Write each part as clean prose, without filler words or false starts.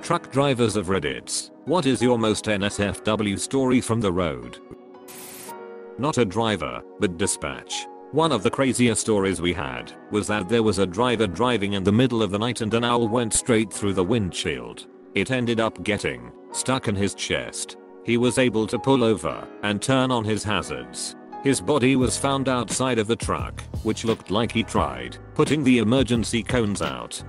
Truck drivers of Reddits, what is your most NSFW story from the road? Not a driver, but dispatch. One of the craziest stories we had was that there was a driver driving in the middle of the night and an owl went straight through the windshield. It ended up getting stuck in his chest. He was able to pull over and turn on his hazards. His body was found outside of the truck, which looked like he tried putting the emergency cones out.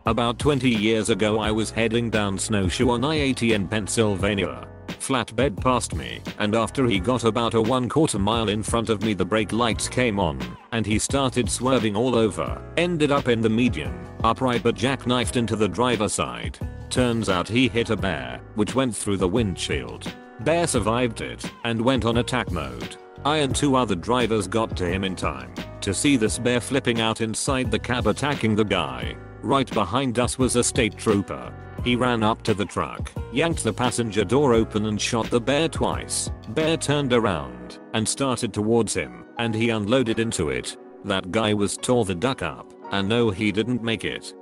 About 20 years ago I was heading down Snowshoe on I-80 in Pennsylvania. Flatbed passed me, and after he got about a 1/4 mile in front of me the brake lights came on, and he started swerving all over, ended up in the median, upright but jackknifed into the driver's side. Turns out he hit a bear, which went through the windshield. Bear survived it, and went on attack mode. I and 2 other drivers got to him in time to see this bear flipping out inside the cab attacking the guy. Right behind us was a state trooper. He ran up to the truck, yanked the passenger door open and shot the bear twice. Bear turned around and started towards him, and he unloaded into it. That guy was tore the duck up, and no, he didn't make it.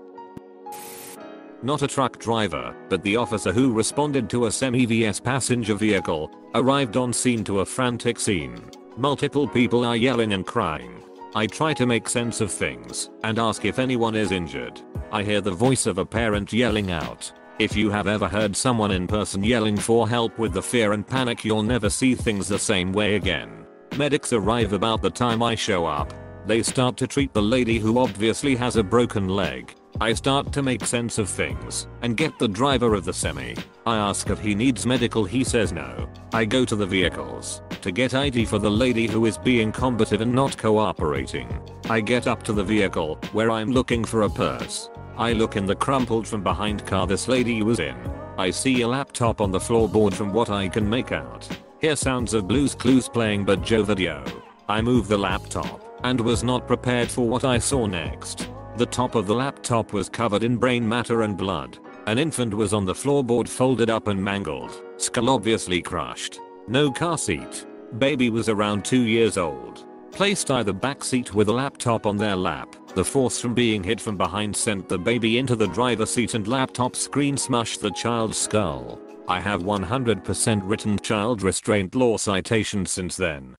Not a truck driver, but the officer who responded to a semi-VS passenger vehicle arrived on scene to a frantic scene. Multiple people are yelling and crying. I try to make sense of things and ask if anyone is injured. I hear the voice of a parent yelling out. If you have ever heard someone in person yelling for help with the fear and panic, you'll never see things the same way again. Medics arrive about the time I show up. They start to treat the lady who obviously has a broken leg. I start to make sense of things and get the driver of the semi. I ask if he needs medical, he says no. I go to the vehicles to get ID for the lady who is being combative and not cooperating. I get up to the vehicle where I'm looking for a purse. I look in the crumpled from behind car this lady was in. I see a laptop on the floorboard from what I can make out. Hear sounds of Blue's Clues playing but Joe video. I move the laptop and was not prepared for what I saw next. The top of the laptop was covered in brain matter and blood. An infant was on the floorboard folded up and mangled, skull obviously crushed. No car seat. Baby was around 2 years old. Placed either back seat with a laptop on their lap. The force from being hit from behind sent the baby into the driver's seat and laptop screen smushed the child's skull. I have 100% written child restraint law citations since then.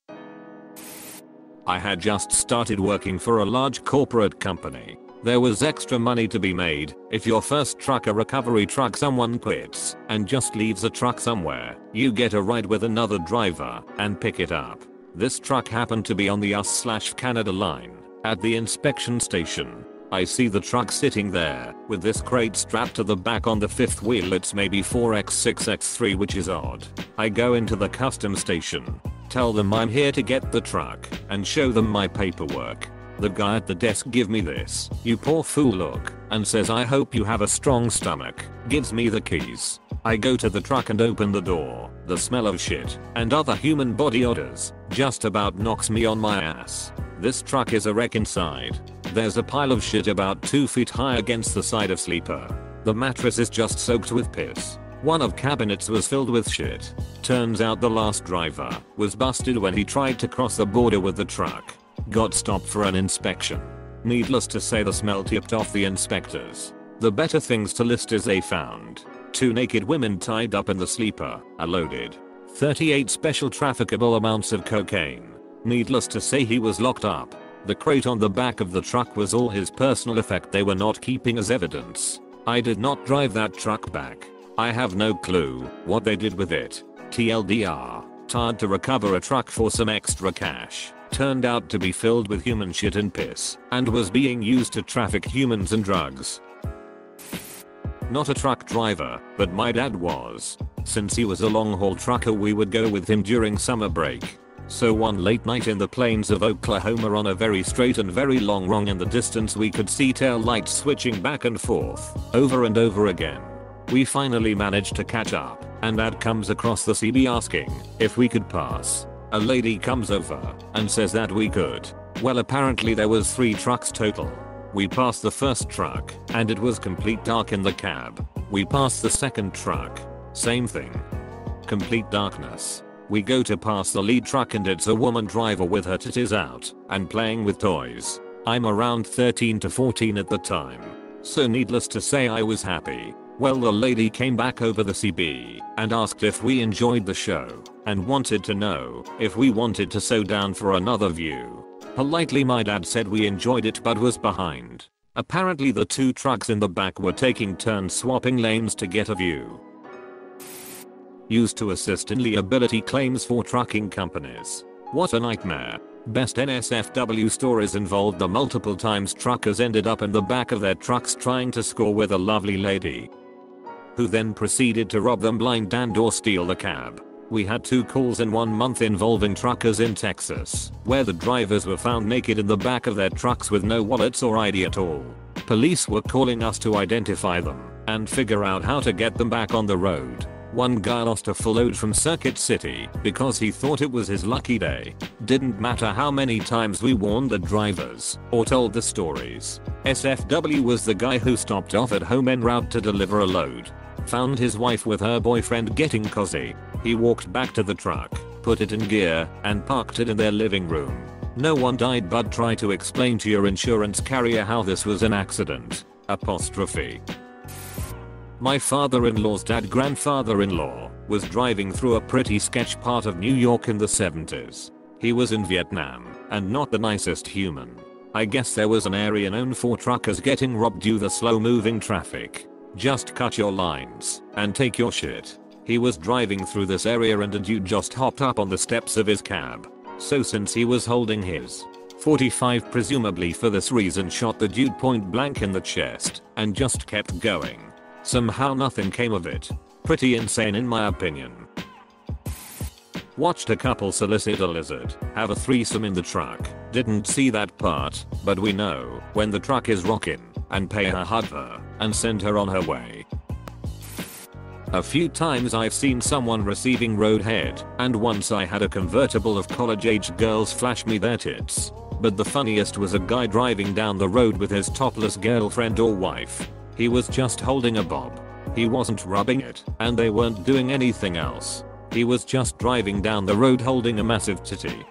I had just started working for a large corporate company. There was extra money to be made. If your first truck, a recovery truck, someone quits and just leaves a truck somewhere, you get a ride with another driver and pick it up. This truck happened to be on the US/Canada line. At the inspection station, I see the truck sitting there with this crate strapped to the back on the 5th wheel. It's maybe 4x6x3, which is odd. I go into the custom station, tell them I'm here to get the truck, and show them my paperwork. The guy at the desk give me this "you poor fool" look and says I hope you have a strong stomach. Gives me the keys. I go to the truck and open the door. The smell of shit and other human body odors just about knocks me on my ass. This truck is a wreck inside. There's a pile of shit about 2 feet high against the side of sleeper. The mattress is just soaked with piss. One of cabinets was filled with shit. Turns out the last driver was busted when he tried to cross the border with the truck. Got stopped for an inspection. Needless to say, the smell tipped off the inspectors. The better things to list is they found 2 naked women tied up in the sleeper, a loaded 38 special trafficable amounts of cocaine. Needless to say, he was locked up. The crate on the back of the truck was all his personal effect they were not keeping as evidence. I did not drive that truck back. I have no clue what they did with it. TLDR, tired to recover a truck for some extra cash. Turned out to be filled with human shit and piss, and was being used to traffic humans and drugs. Not a truck driver, but my dad was. Since he was a long-haul trucker, we would go with him during summer break. So one late night in the plains of Oklahoma, on a very straight and very long run in the distance, we could see tail lights switching back and forth, over and over again. We finally managed to catch up, and Dad comes across the CB asking if we could pass. A lady comes over and says that we could. Well, apparently there was 3 trucks total. We passed the first truck and it was complete dark in the cab. We passed the second truck. Same thing. Complete darkness. We go to pass the lead truck and it's a woman driver with her titties out and playing with toys. I'm around 13 to 14 at the time. So needless to say I was happy. Well, the lady came back over the CB and asked if we enjoyed the show and wanted to know if we wanted to slow down for another view. Politely my dad said we enjoyed it but was behind. Apparently the two trucks in the back were taking turns swapping lanes to get a view. Used to assist in liability claims for trucking companies. What a nightmare. Best NSFW stories involved the multiple times truckers ended up in the back of their trucks trying to score with a lovely lady, who then proceeded to rob them blind and or steal the cab. We had 2 calls in 1 month involving truckers in Texas, where the drivers were found naked in the back of their trucks with no wallets or ID at all. Police were calling us to identify them and figure out how to get them back on the road. One guy lost a full load from Circuit City because he thought it was his lucky day. Didn't matter how many times we warned the drivers or told the stories. SFW was the guy who stopped off at home en route to deliver a load. Found his wife with her boyfriend getting cozy. He walked back to the truck, put it in gear, and parked it in their living room. No one died, but try to explain to your insurance carrier how this was an accident. Apostrophe. My father-in-law's dad-grandfather-in-law was driving through a pretty sketch part of New York in the 70s. He was in Vietnam and not the nicest human. I guess there was an area known for truckers getting robbed due to slow-moving traffic. Just cut your lines and take your shit. He was driving through this area and a dude just hopped up on the steps of his cab. So since he was holding his .45 presumably for this reason shot the dude point blank in the chest and just kept going. Somehow nothing came of it. Pretty insane in my opinion. Watched a couple solicit a lizard have a threesome in the truck. Didn't see that part, but we know when the truck is rockin', and pay her, hug her, and send her on her way. A few times I've seen someone receiving roadhead, and once I had a convertible of college-aged girls flash me their tits. But the funniest was a guy driving down the road with his topless girlfriend or wife. He was just holding a bob. He wasn't rubbing it, and they weren't doing anything else. He was just driving down the road holding a massive titty.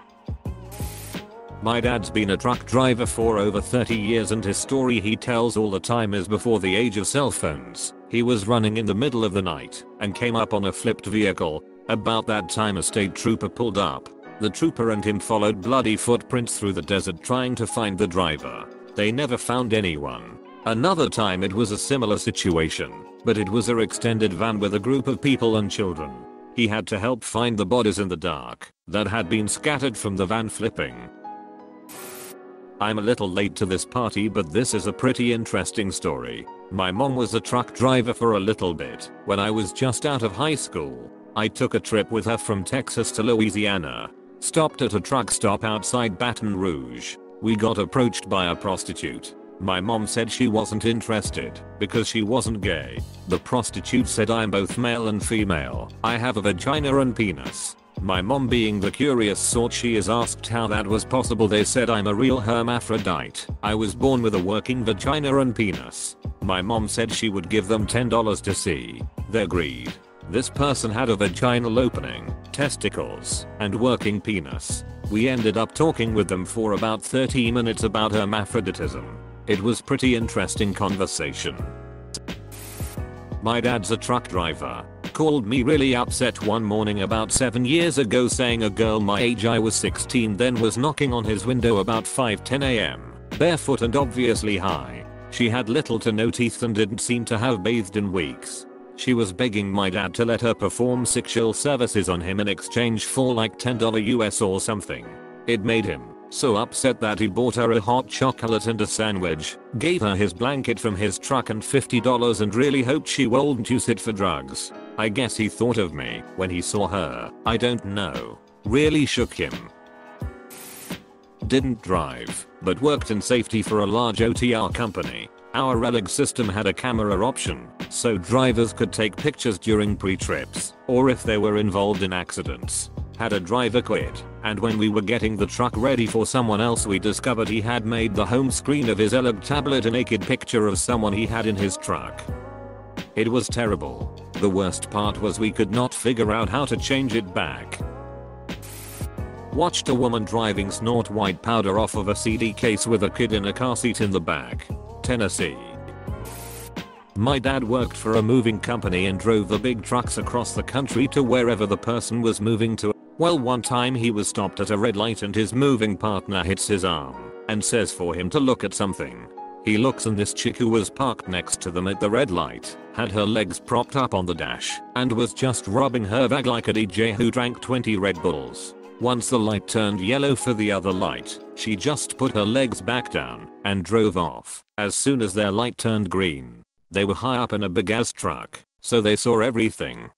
My dad's been a truck driver for over 30 years and his story he tells all the time is before the age of cell phones. He was running in the middle of the night and came up on a flipped vehicle. About that time a state trooper pulled up. The trooper and him followed bloody footprints through the desert trying to find the driver. They never found anyone. Another time it was a similar situation, but it was a extended van with a group of people and children. He had to help find the bodies in the dark that had been scattered from the van flipping. I'm a little late to this party, but this is a pretty interesting story. My mom was a truck driver for a little bit when I was just out of high school. I took a trip with her from Texas to Louisiana. Stopped at a truck stop outside Baton Rouge. We got approached by a prostitute. My mom said she wasn't interested because she wasn't gay. The prostitute said, "I'm both male and female. I have a vagina and penis." My mom, being the curious sort she is, asked how that was possible. They said, "I'm a real hermaphrodite. I was born with a working vagina and penis." My mom said she would give them $10 to see. They agreed. This person had a vaginal opening, testicles, and working penis. We ended up talking with them for about 30 minutes about hermaphroditism. It was pretty interesting conversation. My dad's a truck driver. Called me really upset one morning about 7 years ago saying a girl my age, I was 16 then, was knocking on his window about 5:10 am, barefoot and obviously high. She had little to no teeth and didn't seem to have bathed in weeks. She was begging my dad to let her perform sexual services on him in exchange for like $10 US or something. It made him so upset that he bought her a hot chocolate and a sandwich, gave her his blanket from his truck and $50 and really hoped she wouldn't use it for drugs. I guess he thought of me when he saw her. I don't know. Really shook him. Didn't drive, but worked in safety for a large OTR company. Our releg system had a camera option, so drivers could take pictures during pre-trips or if they were involved in accidents. Had a driver quit, and when we were getting the truck ready for someone else, we discovered he had made the home screen of his LG tablet a naked picture of someone he had in his truck. It was terrible. The worst part was we could not figure out how to change it back. Watched a woman driving snort white powder off of a CD case with a kid in a car seat in the back. Tennessee. My dad worked for a moving company and drove the big trucks across the country to wherever the person was moving to. Well, one time he was stopped at a red light and his moving partner hits his arm and says for him to look at something. He looks and this chick who was parked next to them at the red light had her legs propped up on the dash and was just rubbing her vag like a DJ who drank 20 Red Bulls. Once the light turned yellow for the other light, she just put her legs back down and drove off. As soon as their light turned green, they were high up in a big ass truck, so they saw everything.